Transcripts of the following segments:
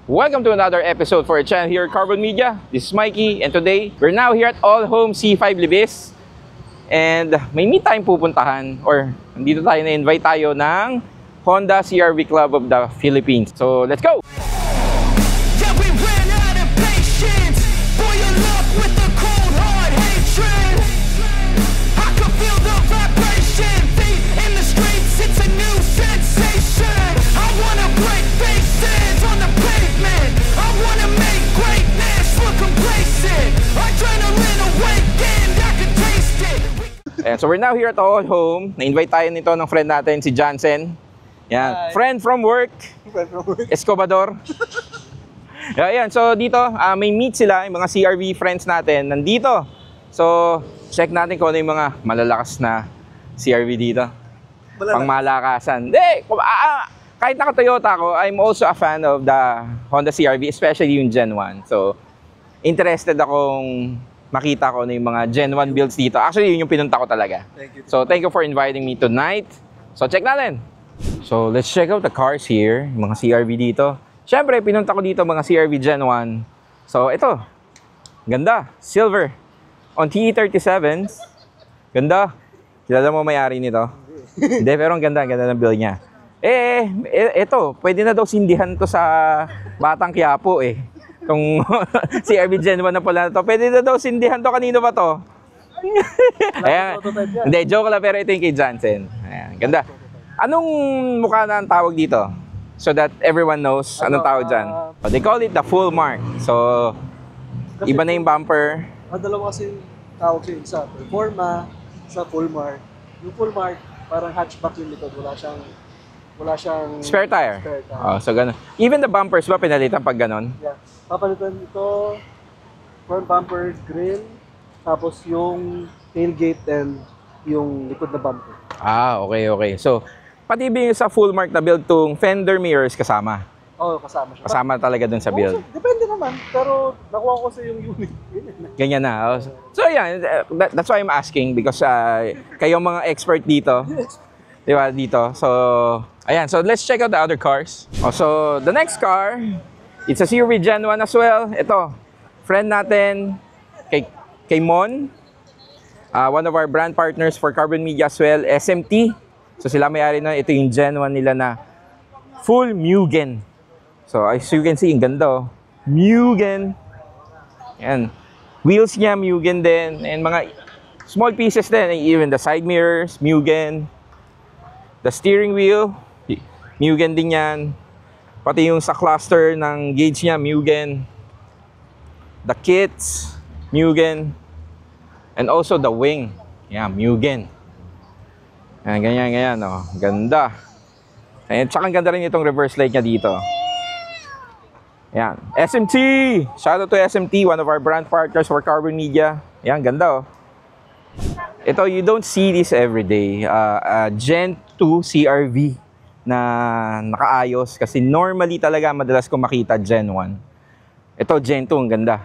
Welcome to another episode for our channel here at Carbon Media. This is Mikey, and today we're now here at All Home C5 Libis. And may meet tayong pupuntahan, or nandito tayo na-invite tayo ng Honda CR-V Club of the Philippines. So let's go! And so we're now here at All Home. Na-invite tayo nito ng friend natin, si Jansen. Yan. Hi. Friend from work. Escobador. Ayan. So dito, may meet sila, yung mga CR-V friends natin. Nandito. So, check natin kung ano yung mga malalakas na CR-V dito. Pang malakasan. Hindi! Kahit naka-Toyota ako, I'm also a fan of the Honda CR-V, especially yung Gen 1. So, interested akong makita ko na yung mga Gen 1 builds dito. Actually, yun yung pinunta ko talaga. So, thank you for inviting me tonight. So, check natin. So, let's check out the cars here. Mga CR-V dito. Siyempre, pinunta ko dito mga CR-V Gen 1. So, ito. Ganda. Silver. On TE37s. Ganda. Kilala mo may-ari nito? Hindi, pero ang ganda. Ang ganda ng build niya. Ito. Pwede na daw sindihan to sa Batang Quiapo eh. Kung CR-V Gen 1 na pala na to. Pwede na daw sindihan to. Kanino ba to? Ayan. Hindi, joke lang, pero ito yung kay Jansen. Ayan, ganda. Anong mukha na ang tawag dito? So that everyone knows anong tawag dyan. They call it the full mark. So, iba na yung bumper. Dalawa kasi tawag siya isa. Performa, sa full mark. Yung full mark, parang hatchback yung likod. Wala siyang Spare tire. Spare tire. Oh, so ganun. Even the bumpers ba pinalitan pag ganun? Yeah. Papalitan ito, front bumper, grill, tapos yung tailgate and yung likod na bumper. Okay. So, pati ba yung sa full mark na build tong fender mirrors kasama? Oo, kasama siya. Kasama talaga dun sa build. Depende naman, pero nakuha ko sa yung unit. Ganyan na. So, yeah, that's why I'm asking because kayong mga expert dito. Di ba, dito. So, ayan. So, let's check out the other cars. So, the next car, it's a CR-V Gen 1 as well. Ito, friend natin, kay Mon. One of our brand partners for Carbon Media as well, SMT. So, sila may-ari na. Ito yung Gen 1 nila na full Mugen. So, as you can see, ang ganda oh. Mugen. Ayan. Wheels niya, Mugen din. And mga small pieces din. Even the side mirrors, Mugen. The steering wheel, Mugen din yan. Pati yung sa cluster ng gauge niya, Mugen. The kits, Mugen. And also the wing. Yeah, Mugen. Ayan, ganyan. Oh. Ganda. Ayan, tsaka ang ganda rin itong reverse light niya dito. Ayan. SMT! Shout out to SMT, one of our brand partners for Carbon Media. Ayan, ganda oh. Ito, you don't see this every day. Gen 2 CR-V na nakaayos. Kasi normally talaga madalas ko makita Gen 1. Ito, Gen 2, ang ganda.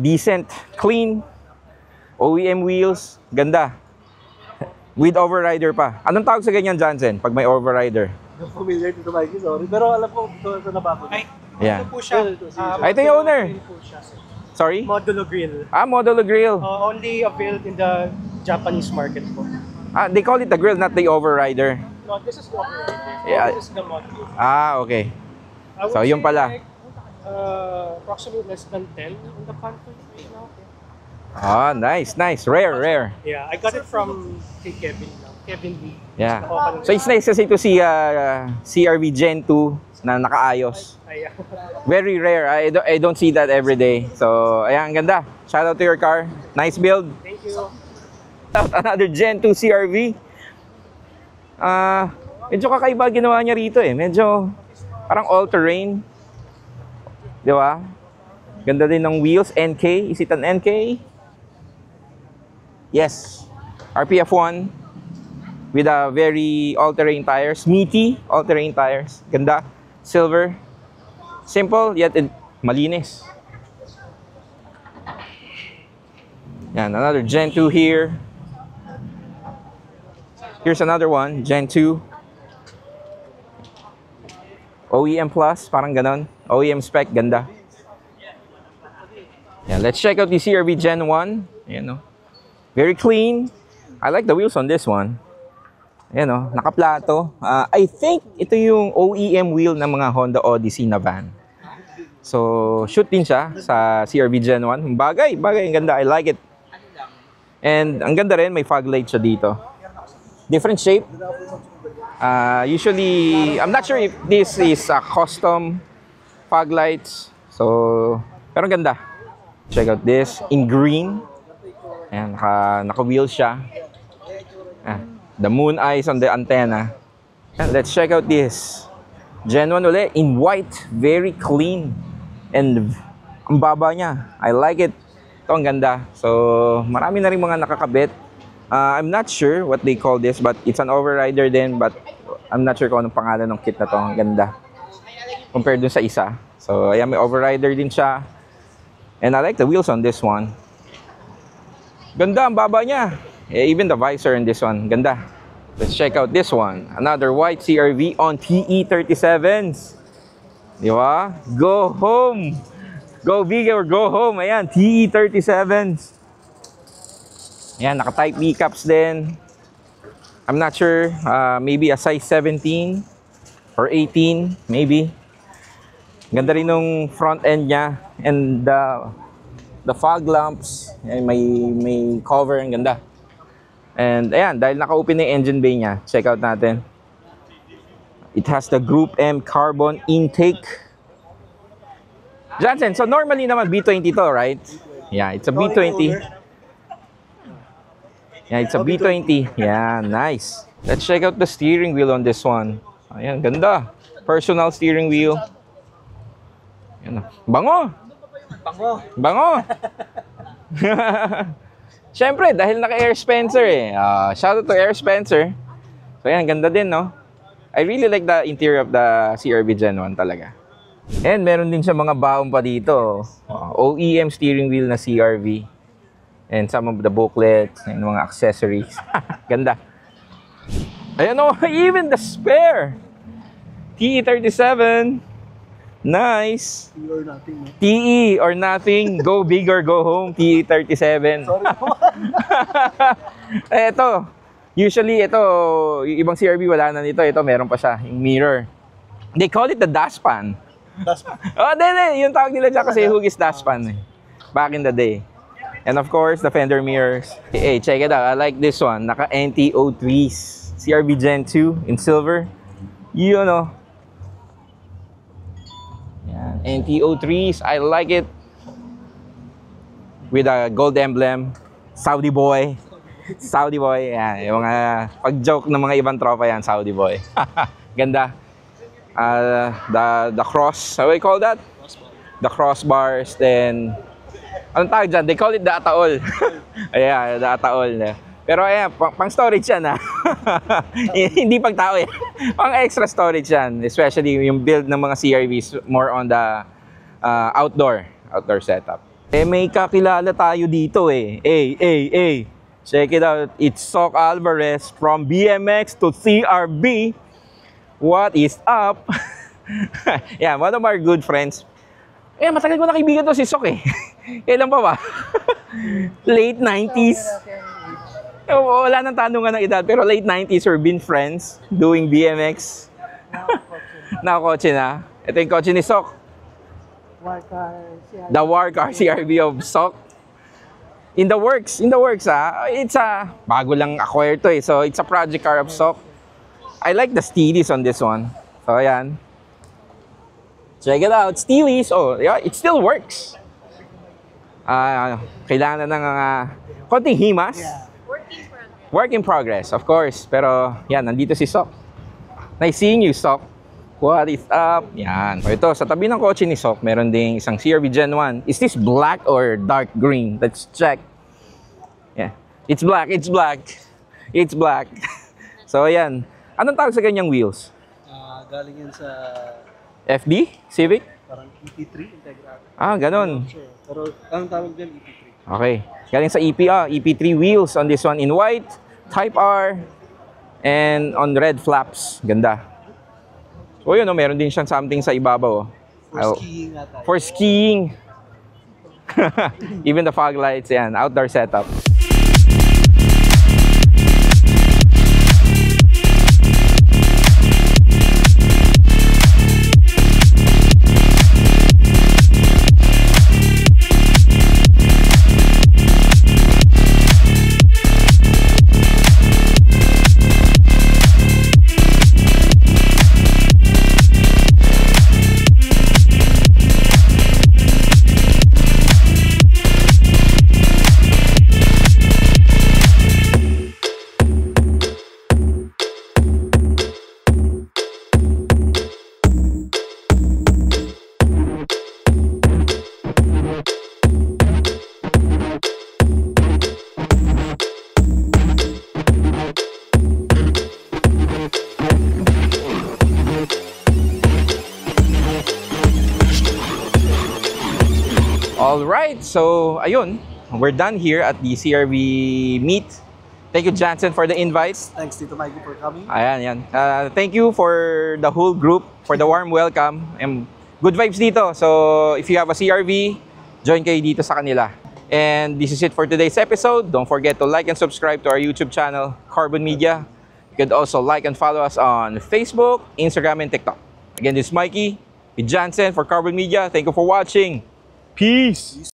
Decent, clean, OEM wheels, ganda. With overrider pa. Anong tawag sa ganyan, Jansen, pag may overrider? Yung familiar dito, Mikey, sorry. Pero alam ko, ito na bago. Yeah. Ito po siya. Ito yung owner. Sorry? Modulo grill. Modulo grill. Only available in the Japanese market po. They call it the grill, not the overrider. No, this is the operator. Yeah. This is the modulo. Okay. I would So, yun say pala. like, approximately less than 10 in the country. Nice. Rare. Yeah, I got it from Kevin Lee. Yeah. So it's nice kasi to see CR-V Gen 2 na nakaayos. Very rare. I don't see that every day. So, ayan, ang ganda. Shout out to your car. Nice build. Thank you. Another Gen 2 CR-V. Medyo kakaiba ginawa niya rito eh. Medyo parang all-terrain. Di ba? Ganda din ng wheels. NK. Is it an NK? Yes. RPF1 with a very all-terrain tires. Meaty all-terrain tires. Ganda. Silver. Simple yet malinis. Yan, another Gen 2 here. Here's another one, Gen 2. OEM Plus, parang ganon. OEM spec, ganda. Yeah, let's check out the CRV Gen 1. Ayan, no? Very clean. I like the wheels on this one. Ayan, no? Nakaplato. I think ito yung OEM wheel ng mga Honda Odyssey na van. So, shoot din siya sa CRV Gen 1. Bagay, ang ganda. I like it. And ang ganda rin, may fog light siya dito. Different shape. Usually, I'm not sure if this is a custom fog lights. So, pero ang ganda. Check out this in green. Ayan, naka-wheel siya. The moon eyes on the antenna. And let's check out this Gen 1 ulit in white. Very clean. And ang baba niya. I like it. Ito ang ganda. So, marami na rin mga nakakabit. I'm not sure what they call this, but it's an overrider din. But I'm not sure kung anong pangalan ng kit na to. Ang ganda. Compared dun sa isa. So, ayan, may overrider din siya. And I like the wheels on this one. Ganda ang baba niya. Even the visor in this one. Ganda. Let's check out this one. Another white CRV on TE37s. Di ba? Go home! Go big or go home. Ayan, TE37s. Ayan, naka-type B caps din. I'm not sure. Maybe a size 17 or 18, maybe. Ganda rin nung front end niya. And the fog lamps. Ayan, may cover. Ang ganda. And ayan, dahil naka-open na yung engine bay niya, check out natin. It has the Group M carbon intake. Johnson, so normally naman B20 to, right? Yeah, it's a B20. Yeah, it's a B20. Yeah, nice. Let's check out the steering wheel on this one. Ayan, ganda. Personal steering wheel. Ayan, bango! Bango! Siyempre, dahil naka-Air Spencer eh. Shout out to Air Spencer. So yan, ganda din, no? I really like the interior of the CRV Gen 1 talaga. And meron din siya mga baon pa dito. OEM steering wheel na CRV. And some of the booklets and mga accessories. Ganda. Ayan o, even the spare. TE37. Nice. TE or nothing, no? TE or nothing. Go big or go home. TE37. Sorry po. Ito. Usually, ito, yung ibang CRV wala na nito. Ito, meron pa siya. Yung mirror. They call it the dashpan. Dashpan. Oh, hindi. Yung tawag nila dyan kasi hugis dashpan. Back in the day. And of course, the fender mirrors. Hey, check it out. I like this one. Naka NT03s. CRV Gen 2 in silver. You know. Yan. NT03s. I like it. With a gold emblem. Saudi boy. Saudi boy. Yan. Yung mga pag-joke ng mga ibang tropa yan. Saudi boy. Ganda. The cross. How do you call that? The crossbars. Then, anong tawag dyan? They call it the ataol. Ayan, the ataol. Pero ayan, pang storage yan ha. Hindi pang tao yan. Pang extra storage yan. Especially yung build ng mga CRVs more on the outdoor setup. May kakilala tayo dito eh. Check it out. It's Soc Alvarez from BMX to CRV. What is up? Yeah, one of our good friends. Matagal ko na kaibigan to si Soc eh. Kailan pa ba? Late 90s. Wala nang tanungan ng edad, pero late 90s we've been friends doing BMX. Nakakotse na. Ito yung kotse ni Soc. The Warcar CRV of Soc. In the works ha. It's a bago lang acquire to eh. So it's a project car of Soc. I like the Steelies on this one. So ayan. Check it out. Steelies. Oh, yeah, it still works. Kailangan na ng konting himas. Yeah. Work in progress, of course. Pero yan, nandito si Soc. Nice seeing you, Soc. What is up? Yan. So ito, sa tabi ng kotse ni Soc, meron ding isang CRV Gen 1. Is this black or dark green? Let's check. Yeah. It's black. It's black. So ayan. Anong tawag sa ganyang wheels? Galing yan sa FD? Civic? parang EP3 Integra. Ganun. Sure. Pero anong tawag dyan? EP3. Okay. Galing sa EP3 wheels on this one in white, Type R, and on red flaps. Ganda. So yun, no, meron din siyang something sa ibabaw. Oh. For Oh. skiing nga tayo. For skiing. Even the fog lights, yan. Outdoor setup. Alright, so ayun, we're done here at the CRV meet. Thank you, Jansen, for the invites. Thanks, Tito Mikey, for coming. Ayan, yan. Thank you for the whole group, for the warm welcome. And good vibes dito. So, if you have a CRV, join kayo dito sa kanila. And this is it for today's episode. Don't forget to like and subscribe to our YouTube channel, Carbon Media. You could also like and follow us on Facebook, Instagram, and TikTok. Again, this is Mikey with Jansen for Carbon Media. Thank you for watching. Peace!